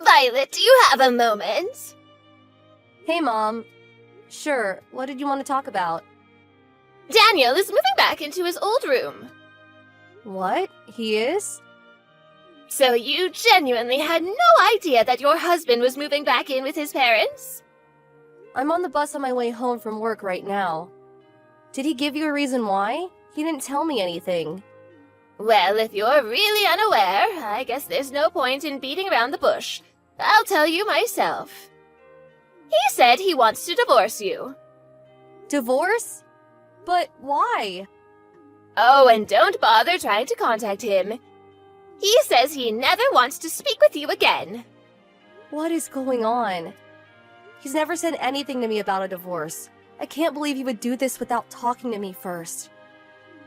Violet, do you have a moment? Hey, Mom. Sure, what did you want to talk about? Daniel is moving back into his old room. What? He is? So you genuinely had no idea that your husband was moving back in with his parents? I'm on the bus on my way home from work right now. Did he give you a reason why? He didn't tell me anything. Well, if you're really unaware, I guess there's no point in beating around the bush. I'll tell you myself. He said he wants to divorce you. Divorce? But why? Oh, and don't bother trying to contact him. He says he never wants to speak with you again. What is going on? He's never said anything to me about a divorce. I can't believe he would do this without talking to me first.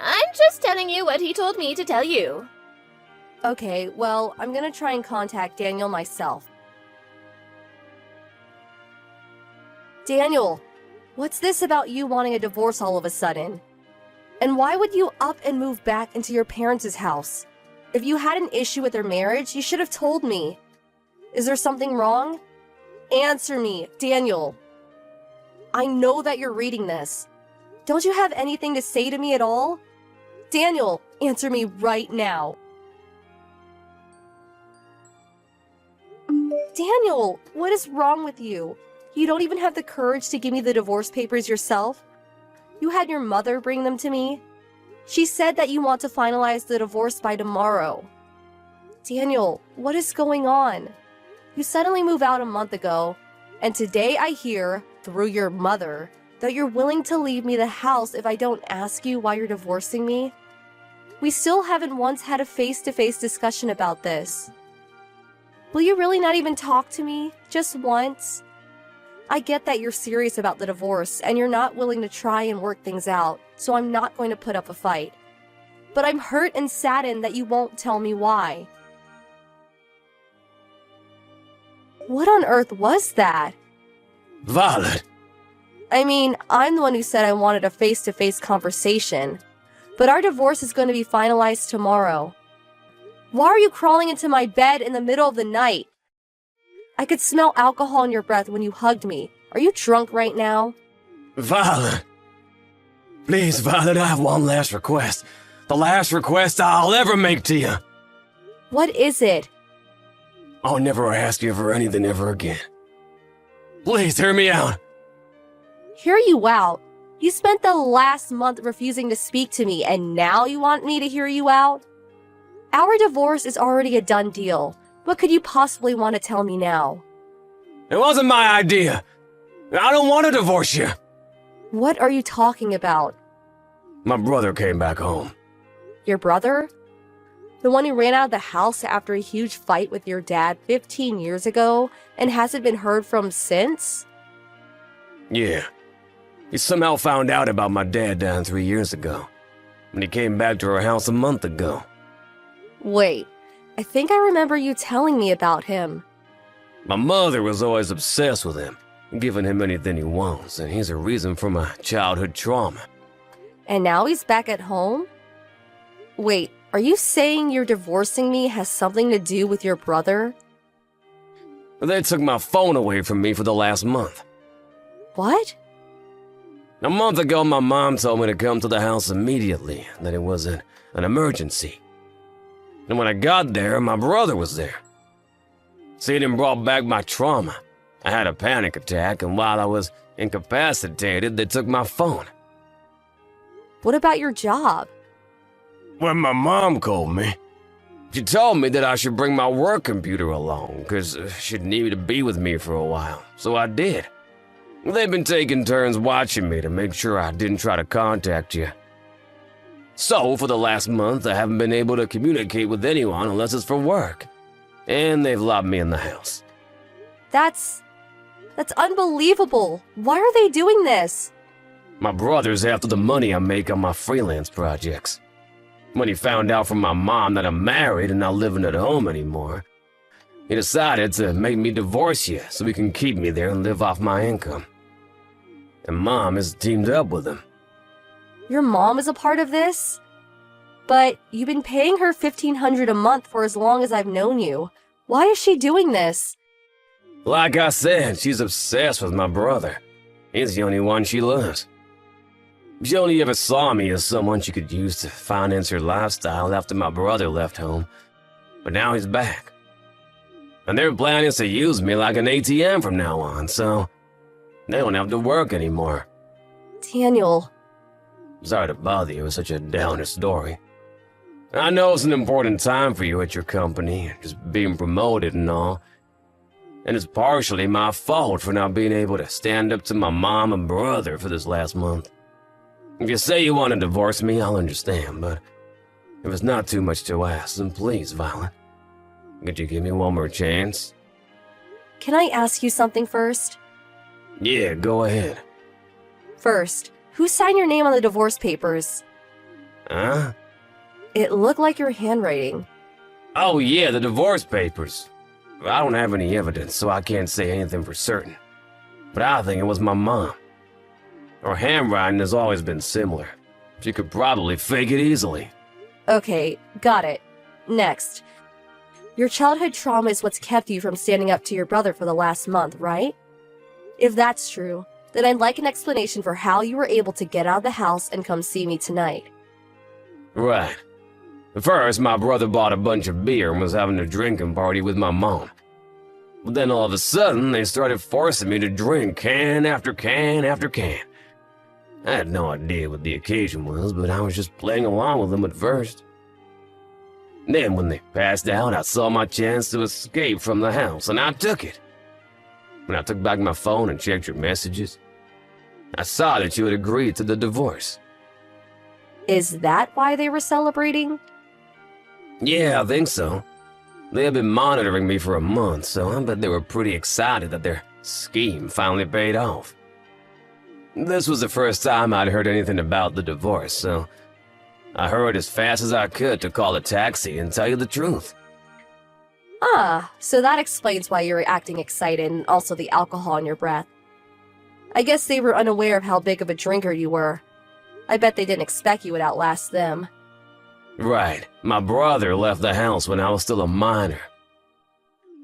I'm just telling you what he told me to tell you. Okay, well, I'm gonna try and contact Daniel myself. Daniel, what's this about you wanting a divorce all of a sudden? And why would you up and move back into your parents' house? If you had an issue with their marriage, you should have told me. Is there something wrong? Answer me, Daniel. I know that you're reading this. Don't you have anything to say to me at all? Daniel, answer me right now. Daniel, what is wrong with you? You don't even have the courage to give me the divorce papers yourself? You had your mother bring them to me? She said that you want to finalize the divorce by tomorrow. Daniel, what is going on? You suddenly moved out a month ago, and today I hear, through your mother, that you're willing to leave me the house if I don't ask you why you're divorcing me? We still haven't once had a face-to-face discussion about this. Will you really not even talk to me? Just once? I get that you're serious about the divorce and you're not willing to try and work things out, so I'm not going to put up a fight. But I'm hurt and saddened that you won't tell me why. What on earth was that? Violet! I mean, I'm the one who said I wanted a face-to-face conversation. But our divorce is going to be finalized tomorrow. Why are you crawling into my bed in the middle of the night? I could smell alcohol in your breath when you hugged me. Are you drunk right now? Violet! Please, Violet, I have one last request. The last request I'll ever make to you. What is it? I'll never ask you for anything ever again. Please, hear me out. Hear you out? You spent the last month refusing to speak to me, and now you want me to hear you out? Our divorce is already a done deal. What could you possibly want to tell me now? It wasn't my idea. I don't want to divorce you. What are you talking about? My brother came back home. Your brother? The one who ran out of the house after a huge fight with your dad 15 years ago and hasn't been heard from since? Yeah. He somehow found out about my dad dying 3 years ago. And he came back to our house a month ago. Wait, I think I remember you telling me about him. My mother was always obsessed with him, giving him anything he wants, and he's a reason for my childhood trauma. And now he's back at home? Wait, are you saying you're divorcing me has something to do with your brother? They took my phone away from me for the last month. What? A month ago, my mom told me to come to the house immediately, that it was an emergency. And when I got there, my brother was there. Seeing him brought back my trauma. I had a panic attack, and while I was incapacitated, they took my phone. What about your job? When my mom called me, she told me that I should bring my work computer along, because she'd need to be with me for a while, so I did. They've been taking turns watching me to make sure I didn't try to contact you. So, for the last month, I haven't been able to communicate with anyone unless it's for work. And they've locked me in the house. That's unbelievable. Why are they doing this? My brother's after the money I make on my freelance projects. When he found out from my mom that I'm married and not living at home anymore, he decided to make me divorce you so he can keep me there and live off my income. And Mom has teamed up with him. Your mom is a part of this? But you've been paying her $1,500 a month for as long as I've known you. Why is she doing this? Like I said, she's obsessed with my brother. He's the only one she loves. She only ever saw me as someone she could use to finance her lifestyle after my brother left home. But now he's back. And they're planning to use me like an ATM from now on, so they don't have to work anymore. Daniel. Sorry to bother you with such a downer story. I know it's an important time for you at your company, just being promoted and all. And it's partially my fault for not being able to stand up to my mom and brother for this last month. If you say you want to divorce me, I'll understand, but if it's not too much to ask, then please, Violet, could you give me one more chance? Can I ask you something first? Yeah, go ahead. First, who signed your name on the divorce papers? Huh? It looked like your handwriting. Oh yeah, the divorce papers. I don't have any evidence, so I can't say anything for certain. But I think it was my mom. Her handwriting has always been similar. She could probably fake it easily. Okay, got it. Next. Your childhood trauma is what's kept you from standing up to your brother for the last month, right? If that's true, then I'd like an explanation for how you were able to get out of the house and come see me tonight. Right. First, my brother bought a bunch of beer and was having a drinking party with my mom. But then all of a sudden, they started forcing me to drink can after can after can. I had no idea what the occasion was, but I was just playing along with them at first. Then when they passed out, I saw my chance to escape from the house, and I took it. When I took back my phone and checked your messages, I saw that you had agreed to the divorce. Is that why they were celebrating? Yeah, I think so. They had been monitoring me for a month, so I bet they were pretty excited that their scheme finally paid off. This was the first time I'd heard anything about the divorce, so I hurried as fast as I could to call a taxi and tell you the truth. Ah, so that explains why you were acting excited and also the alcohol in your breath. I guess they were unaware of how big of a drinker you were. I bet they didn't expect you would outlast them. Right. My brother left the house when I was still a minor.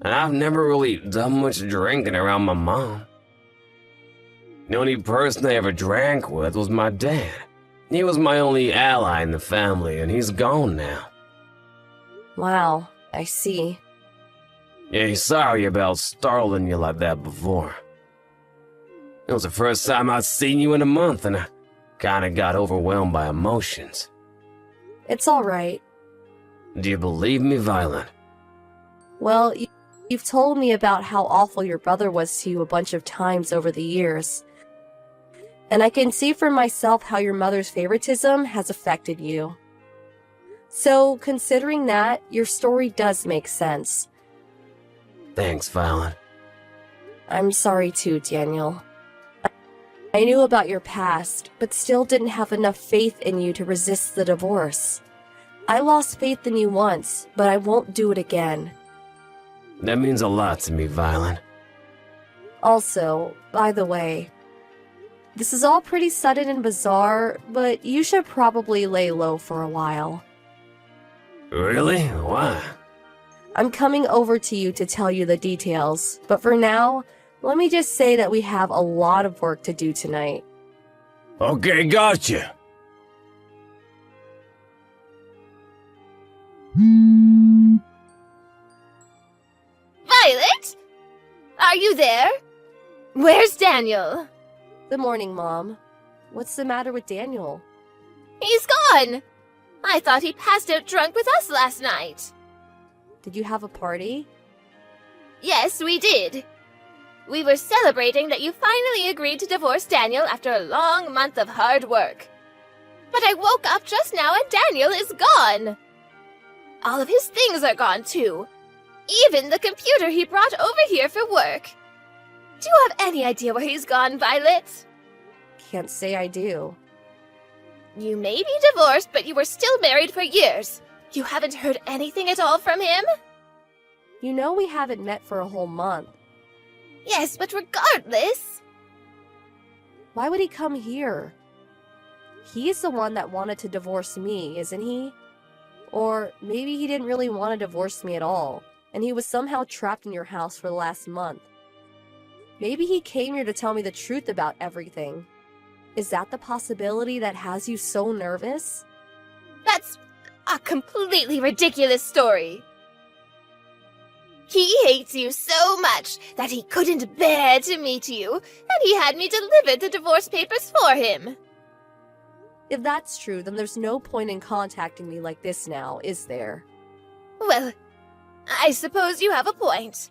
And I've never really done much drinking around my mom. The only person I ever drank with was my dad. He was my only ally in the family, and he's gone now. Wow, I see. Yeah, sorry about startling you like that before. It was the first time I'd seen you in a month, and I kinda got overwhelmed by emotions. It's alright. Do you believe me, Violet? Well, you've told me about how awful your brother was to you a bunch of times over the years. And I can see for myself how your mother's favoritism has affected you. So, considering that, your story does make sense. Thanks, Violet. I'm sorry too, Daniel. I knew about your past, but still didn't have enough faith in you to resist the divorce. I lost faith in you once, but I won't do it again. That means a lot to me, Violet. Also, by the way, this is all pretty sudden and bizarre, but you should probably lay low for a while. Really? Why? I'm coming over to you to tell you the details, but for now, let me just say that we have a lot of work to do tonight. Okay, gotcha. Violet? Are you there? Where's Daniel? Good morning, Mom. What's the matter with Daniel? He's gone! I thought he passed out drunk with us last night. Did you have a party? Yes, we did. We were celebrating that you finally agreed to divorce Daniel after a long month of hard work. But I woke up just now and Daniel is gone. All of his things are gone too. Even the computer he brought over here for work. Do you have any idea where he's gone, Violet? Can't say I do. You may be divorced, but you were still married for years. You haven't heard anything at all from him? You know we haven't met for a whole month. Yes, but regardless... Why would he come here? He's the one that wanted to divorce me, isn't he? Or maybe he didn't really want to divorce me at all, and he was somehow trapped in your house for the last month. Maybe he came here to tell me the truth about everything. Is that the possibility that has you so nervous? That's a completely ridiculous story. He hates you so much that he couldn't bear to meet you, and he had me deliver the divorce papers for him. If that's true, then there's no point in contacting me like this now, is there? Well, I suppose you have a point.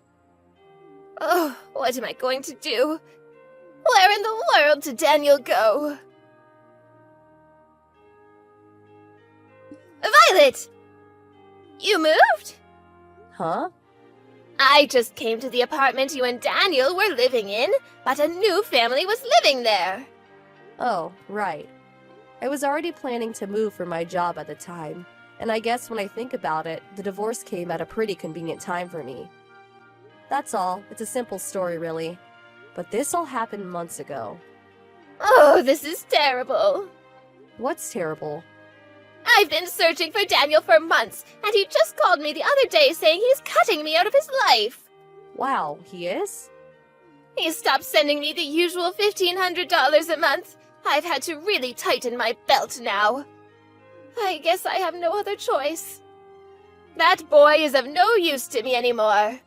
Oh, what am I going to do? Where in the world did Daniel go? Violet! You moved? Huh? I just came to the apartment you and Daniel were living in, but a new family was living there. Oh, right. I was already planning to move for my job at the time, and I guess when I think about it, the divorce came at a pretty convenient time for me. That's all. It's a simple story, really. But this all happened months ago. Oh, this is terrible. What's terrible? I've been searching for Daniel for months, and he just called me the other day saying he's cutting me out of his life. Wow, he is? He stopped sending me the usual $1,500 a month. I've had to really tighten my belt now. I guess I have no other choice. That boy is of no use to me anymore.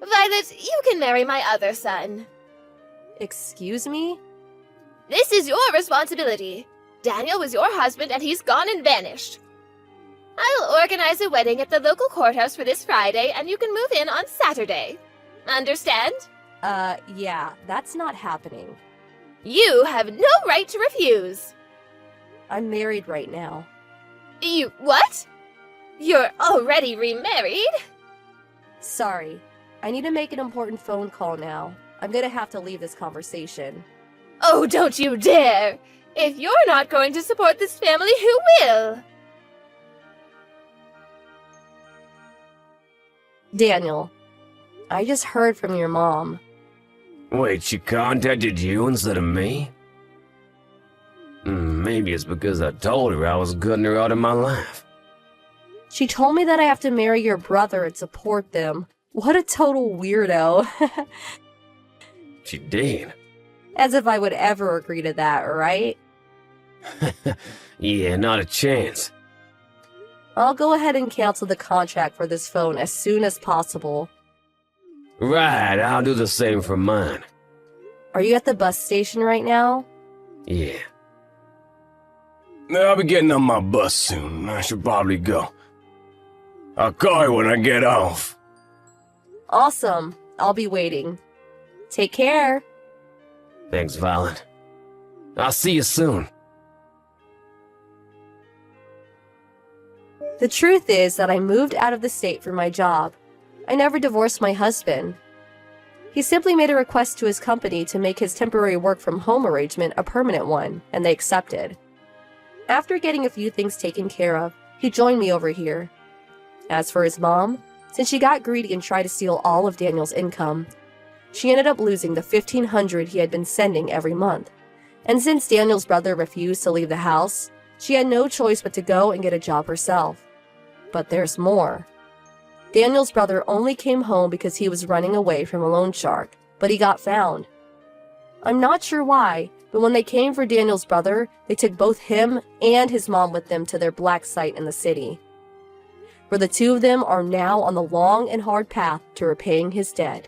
Violet, you can marry my other son. Excuse me? This is your responsibility. Daniel was your husband and he's gone and vanished. I'll organize a wedding at the local courthouse for this Friday and you can move in on Saturday. Understand? Yeah, that's not happening. You have no right to refuse. I'm married right now. You what? You're already remarried? Sorry. I need to make an important phone call now. I'm gonna have to leave this conversation. Oh, don't you dare! If you're not going to support this family, who will? Daniel, I just heard from your mom. Wait, she contacted you instead of me? Maybe it's because I told her I was cutting her out of my life. She told me that I have to marry your brother and support them. What a total weirdo. She did. As if I would ever agree to that, right? Yeah, not a chance. I'll go ahead and cancel the contract for this phone as soon as possible. Right, I'll do the same for mine. Are you at the bus station right now? Yeah. I'll be getting on my bus soon. I should probably go. I'll call you when I get off. Awesome. I'll be waiting. Take care. Thanks, Violet. I'll see you soon. The truth is that I moved out of the state for my job. I never divorced my husband. He simply made a request to his company to make his temporary work-from-home arrangement a permanent one, and they accepted. After getting a few things taken care of, he joined me over here. As for his mom, since she got greedy and tried to steal all of Daniel's income, she ended up losing the $1,500 he had been sending every month. And since Daniel's brother refused to leave the house, she had no choice but to go and get a job herself. But there's more. Daniel's brother only came home because he was running away from a loan shark, but he got found. I'm not sure why, but when they came for Daniel's brother, they took both him and his mom with them to their black site in the city, where the two of them are now on the long and hard path to repaying his debt.